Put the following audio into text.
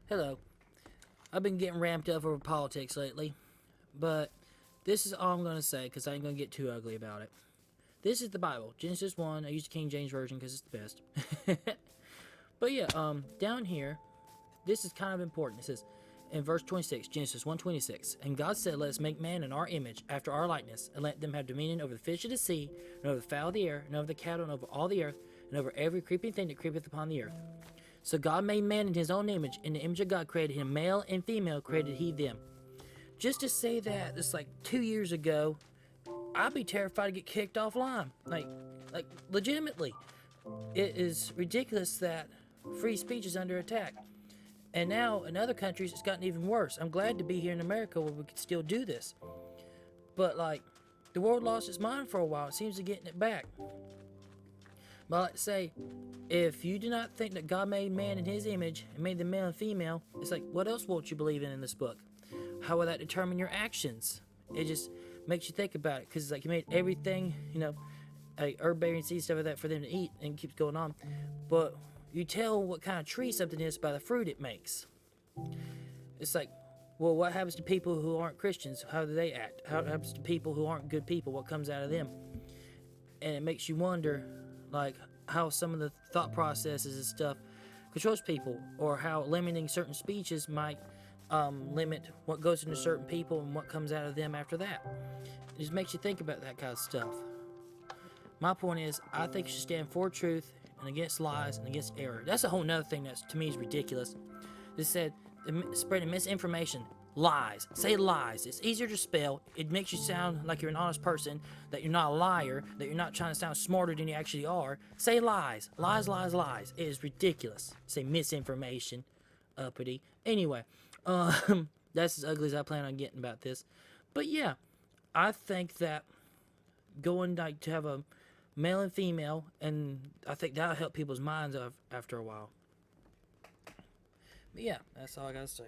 Hello. I've been getting ramped up over politics lately, but this is all I'm going to say because I ain't going to get too ugly about it. This is the Bible, Genesis 1. I use the King James Version because it's the best. But yeah, down here, this is kind of important. It says in verse 26, Genesis 1:26, and God said, let us make man in our image, after our likeness, and let them have dominion over the fish of the sea, and over the fowl of the air, and over the cattle, and over all the earth, and over every creeping thing that creepeth upon the earth. So God made man in his own image. In the image of God created him, male and female created he them. Just to say that, it's like 2 years ago, I'd be terrified to get kicked offline. Like legitimately. It is ridiculous that free speech is under attack. And now in other countries, it's gotten even worse. I'm glad to be here in America where we can still do this. But like, the world lost its mind for a while. It seems to be getting it back. But I like to say, if you do not think that God made man in his image and made them male and female, it's like, what else won't you believe in this book? How will that determine your actions? It just makes you think about it, because it's like he made everything, like herb-bearing seeds, stuff like that, for them to eat, and it keeps going on. But you tell what kind of tree something is by the fruit it makes. It's like, well, what happens to people who aren't Christians? How do they act? How happens to people who aren't good people? What comes out of them? And it makes you wonder, like, how some of the thought processes and stuff controls people, or how limiting certain speeches might limit what goes into certain people and what comes out of them after that. It just makes you think about that kind of stuff. My point is, I think you should stand for truth and against lies and against error. That's a whole nother thing that to me is ridiculous. It said spreading misinformation, lies. Say lies. It's easier to spell. It makes you sound like you're an honest person, that you're not a liar, that you're not trying to sound smarter than you actually are. Say lies. Lies, lies, lies. It is ridiculous. Say misinformation. Uppity. Anyway, that's as ugly as I plan on getting about this. But yeah, I think that going like to have a male and female, and I think that'll help people's minds after a while. But yeah, that's all I gotta say.